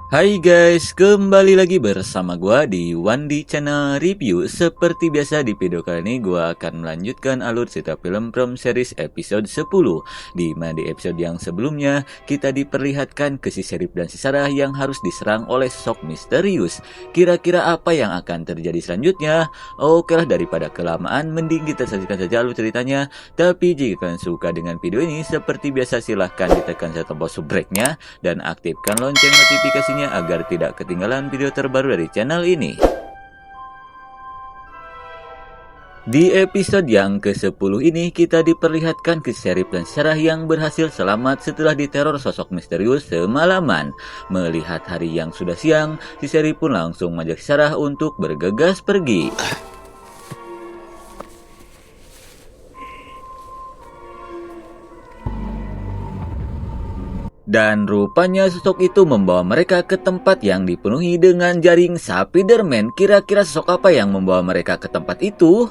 Hai guys, kembali lagi bersama gua di Wandi Channel Review. Seperti biasa di video kali ini gua akan melanjutkan alur cerita film From Series episode 10. Di mana di episode yang sebelumnya kita diperlihatkan ke si Sheriff dan si Sarah yang harus diserang oleh sosok misterius. Kira-kira apa yang akan terjadi selanjutnya? Oke lah, daripada kelamaan mending kita saksikan saja alur ceritanya. Tapi jika kalian suka dengan video ini, seperti biasa silahkan ditekan tombol subscribe-nya dan aktifkan lonceng notifikasinya agar tidak ketinggalan video terbaru dari channel ini. Di episode yang ke-10 ini kita diperlihatkan ke Sheriff dan Sarah yang berhasil selamat setelah diteror sosok misterius semalaman. Melihat hari yang sudah siang, si Sheriff pun langsung mengajak Sarah untuk bergegas pergi. Dan rupanya sosok itu membawa mereka ke tempat yang dipenuhi dengan jaring Spider-Man. Kira-kira sosok apa yang membawa mereka ke tempat itu?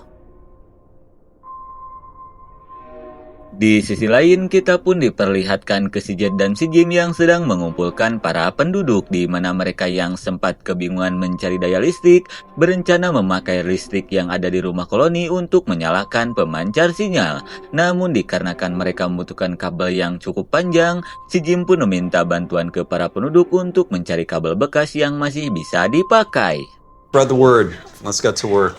Di sisi lain, kita pun diperlihatkan ke si Jet dan si Jim yang sedang mengumpulkan para penduduk, di mana mereka yang sempat kebingungan mencari daya listrik berencana memakai listrik yang ada di rumah koloni untuk menyalakan pemancar sinyal. Namun dikarenakan mereka membutuhkan kabel yang cukup panjang, si Jim pun meminta bantuan ke para penduduk untuk mencari kabel bekas yang masih bisa dipakai. Spread the word. Let's get to work.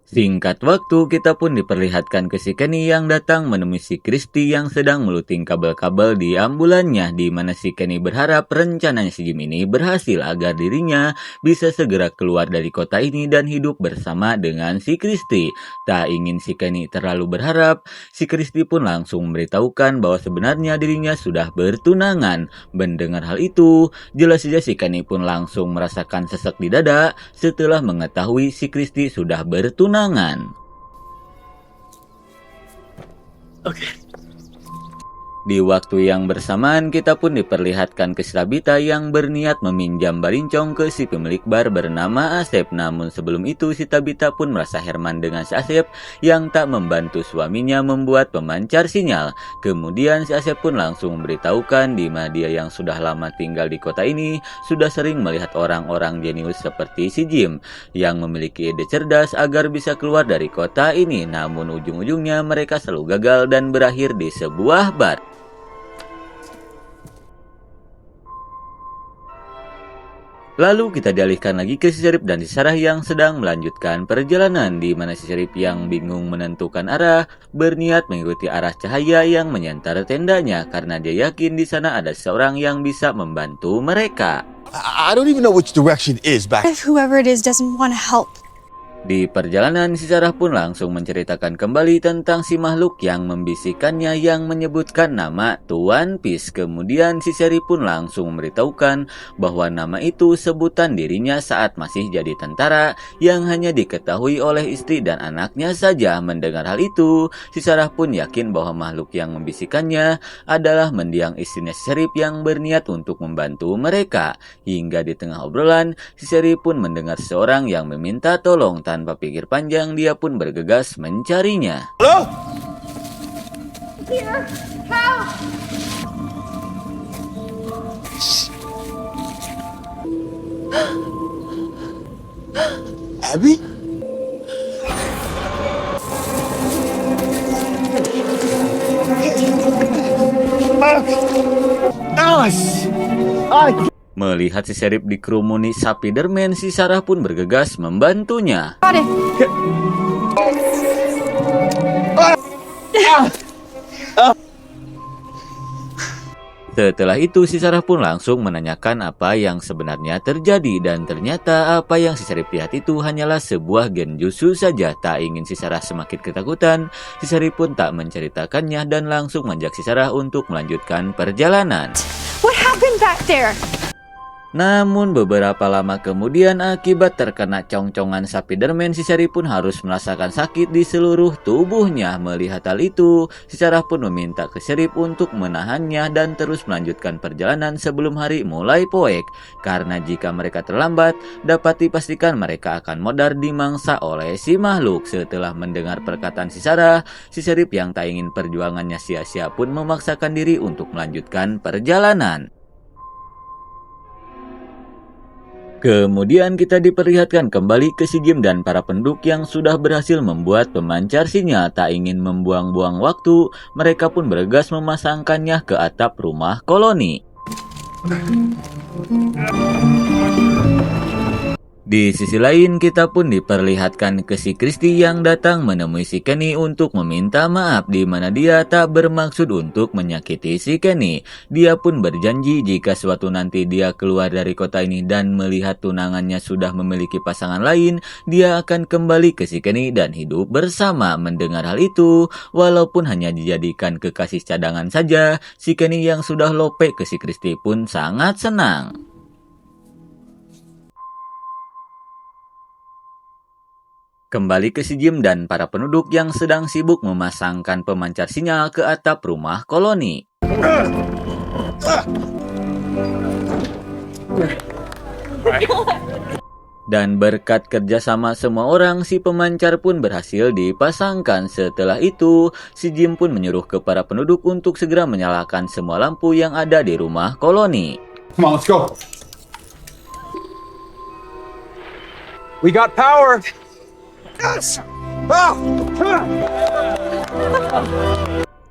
Singkat waktu, kita pun diperlihatkan ke si Kenny yang datang menemui si Christy yang sedang meluting kabel-kabel di ambulannya, di mana si Kenny berharap rencananya si Jim ini berhasil agar dirinya bisa segera keluar dari kota ini dan hidup bersama dengan si Christy. Tak ingin si Kenny terlalu berharap, si Christy pun langsung memberitahukan bahwa sebenarnya dirinya sudah bertunangan. Mendengar hal itu, jelas saja si Kenny pun langsung merasakan sesek di dada setelah mengetahui si Christy sudah bertunangan. Okay. Di waktu yang bersamaan, kita pun diperlihatkan ke Sabita yang berniat meminjam balincong ke si pemilik bar bernama Asep. Namun sebelum itu, si Tabita pun merasa heran dengan si Asep yang tak membantu suaminya membuat pemancar sinyal. Kemudian si Asep pun langsung memberitahukan di mana dia yang sudah lama tinggal di kota ini sudah sering melihat orang-orang jenius seperti si Jim yang memiliki ide cerdas agar bisa keluar dari kota ini. Namun ujung-ujungnya mereka selalu gagal dan berakhir di sebuah bar. Lalu kita dialihkan lagi ke si Sheriff dan si Sarah yang sedang melanjutkan perjalanan, di mana si Sheriff yang bingung menentukan arah berniat mengikuti arah cahaya yang menyantar tendanya karena dia yakin di sana ada seorang yang bisa membantu mereka. I don't even know which direction is back. If whoever it is doesn't want to help. Di perjalanan, si Sarah pun langsung menceritakan kembali tentang si makhluk yang membisikannya yang menyebutkan nama Tuan Peace. Kemudian si Sheriff pun langsung memberitahukan bahwa nama itu sebutan dirinya saat masih jadi tentara yang hanya diketahui oleh istri dan anaknya saja. Mendengar hal itu, si Sarah pun yakin bahwa makhluk yang membisikannya adalah mendiang istrinya si Sheriff yang berniat untuk membantu mereka. Hingga di tengah obrolan, si Sheriff pun mendengar seorang yang meminta tolong. Tanpa pikir panjang, dia pun bergegas mencarinya. Hello? Here, help! Abby? Alice! Melihat si Sheriff dikerumuni Spider-Man, si Sarah pun bergegas membantunya. Got it. Setelah itu, si Sarah pun langsung menanyakan apa yang sebenarnya terjadi, dan ternyata apa yang si Sheriff lihat itu hanyalah sebuah genjutsu saja. Tak ingin si Sarah semakin ketakutan, si Sheriff pun tak menceritakannya dan langsung mengajak si Sarah untuk melanjutkan perjalanan. What happened back there? Namun beberapa lama kemudian akibat terkena congcongan Spider-Man, si Sherry pun harus merasakan sakit di seluruh tubuhnya. Melihat hal itu, si Sarah pun meminta ke Sheriff untuk menahannya dan terus melanjutkan perjalanan sebelum hari mulai poek. Karena jika mereka terlambat, dapat dipastikan mereka akan modar dimangsa oleh si makhluk. Setelah mendengar perkataan si Sarah, si Sheriff yang tak ingin perjuangannya sia-sia pun memaksakan diri untuk melanjutkan perjalanan. Kemudian kita diperlihatkan kembali ke si Jim dan para penduduk yang sudah berhasil membuat pemancar sinyal. Tak ingin membuang-buang waktu, mereka pun bergegas memasangkannya ke atap rumah koloni. Di sisi lain, kita pun diperlihatkan ke si Christy yang datang menemui si Kenny untuk meminta maaf, di mana dia tak bermaksud untuk menyakiti si Kenny. Dia pun berjanji jika suatu nanti dia keluar dari kota ini dan melihat tunangannya sudah memiliki pasangan lain, dia akan kembali ke si Kenny dan hidup bersama. Mendengar hal itu, walaupun hanya dijadikan kekasih cadangan saja, si Kenny yang sudah lope ke si Christy pun sangat senang. Kembali ke si Jim dan para penduduk yang sedang sibuk memasangkan pemancar sinyal ke atap rumah koloni. Dan berkat kerjasama semua orang, si pemancar pun berhasil dipasangkan. Setelah itu, si Jim pun menyuruh ke para penduduk untuk segera menyalakan semua lampu yang ada di rumah koloni. Come on, let's go. We got power. Yes.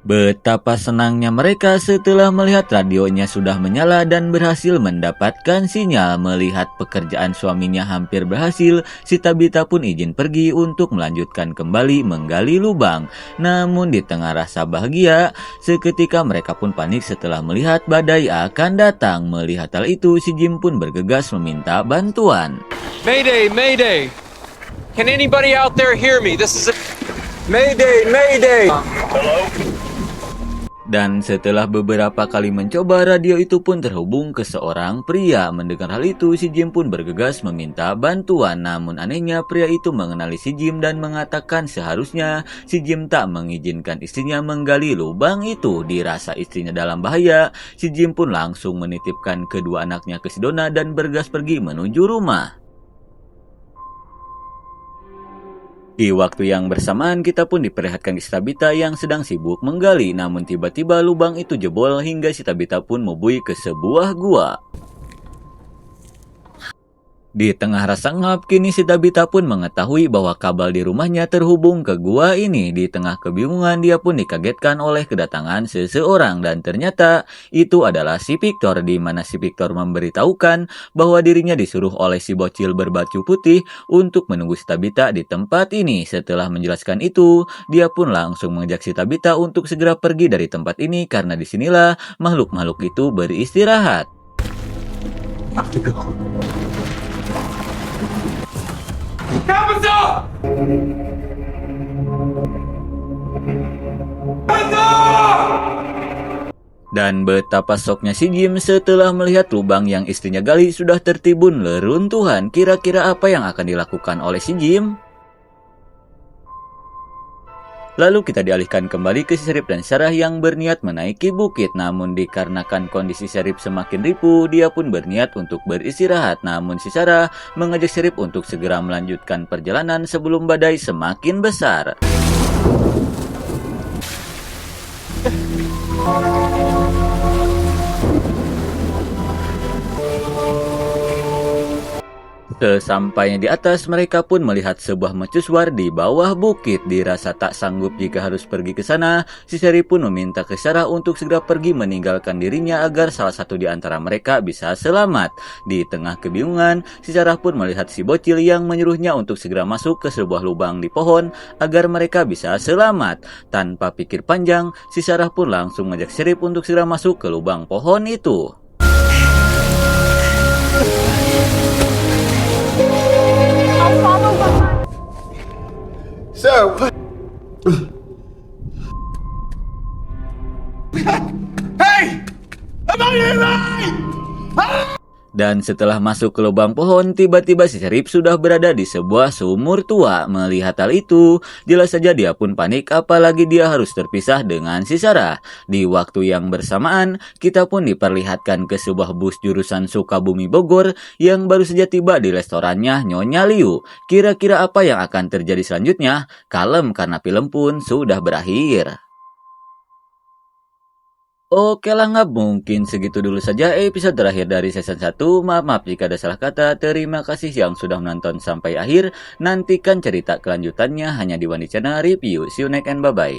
Betapa senangnya mereka setelah melihat radionya sudah menyala dan berhasil mendapatkan sinyal. Melihat pekerjaan suaminya hampir berhasil, si Tabitha pun izin pergi untuk melanjutkan kembali menggali lubang. Namun di tengah rasa bahagia, seketika mereka pun panik setelah melihat badai akan datang. Melihat hal itu, si Jim pun bergegas meminta bantuan. Mayday, mayday! Can anybody out there hear me? This is a... Mayday, mayday. Dan setelah beberapa kali mencoba, radio itu pun terhubung ke seorang pria. Mendengar hal itu, si Jim pun bergegas meminta bantuan. Namun anehnya, pria itu mengenali si Jim dan mengatakan seharusnya si Jim tak mengizinkan istrinya menggali lubang itu. Dirasa istrinya dalam bahaya, si Jim pun langsung menitipkan kedua anaknya ke si Donna dan bergegas pergi menuju rumah. Di waktu yang bersamaan, kita pun diperlihatkan si Tabitha yang sedang sibuk menggali. Namun tiba-tiba lubang itu jebol hingga si Tabitha pun membui ke sebuah gua. Di tengah rasa ngap, kini si Tabitha pun mengetahui bahwa kabel di rumahnya terhubung ke gua ini. Di tengah kebingungan, dia pun dikagetkan oleh kedatangan seseorang. Dan ternyata itu adalah si Victor, di mana si Victor memberitahukan bahwa dirinya disuruh oleh si bocil berbaju putih untuk menunggu si Tabitha di tempat ini. Setelah menjelaskan itu, dia pun langsung mengajak si Tabitha untuk segera pergi dari tempat ini karena disinilah makhluk-makhluk itu beristirahat. Dan betapa syoknya si Jim setelah melihat lubang yang istrinya gali sudah tertimbun leruntuhan. Kira-kira apa yang akan dilakukan oleh si Jim? Lalu kita dialihkan kembali ke si Sheriff dan Sarah yang berniat menaiki bukit. Namun dikarenakan kondisi Sheriff semakin ripuh, dia pun berniat untuk beristirahat. Namun si Sarah mengajak Sheriff untuk segera melanjutkan perjalanan sebelum badai semakin besar. Sesampainya di atas, mereka pun melihat sebuah mercusuar di bawah bukit. Dirasa tak sanggup jika harus pergi ke sana, si Sherry pun meminta ke Sarah untuk segera pergi meninggalkan dirinya agar salah satu di antara mereka bisa selamat. Di tengah kebingungan, si Sarah pun melihat si bocil yang menyuruhnya untuk segera masuk ke sebuah lubang di pohon agar mereka bisa selamat. Tanpa pikir panjang, si Sarah pun langsung mengajak Sheriff untuk segera masuk ke lubang pohon itu. So, hey, am I alive? Dan setelah masuk ke lubang pohon, tiba-tiba si Sherif sudah berada di sebuah sumur tua. Melihat hal itu, jelas saja dia pun panik, apalagi dia harus terpisah dengan si Sarah. Di waktu yang bersamaan, kita pun diperlihatkan ke sebuah bus jurusan Sukabumi Bogor yang baru saja tiba di restorannya Nyonya Liu. Kira-kira apa yang akan terjadi selanjutnya? Kalem karena film pun sudah berakhir. Oke lah ngap, mungkin segitu dulu saja episode terakhir dari season 1. Maaf jika ada salah kata. Terima kasih yang sudah menonton sampai akhir. Nantikan cerita kelanjutannya hanya di Wandi Channel Review. See you next and bye-bye.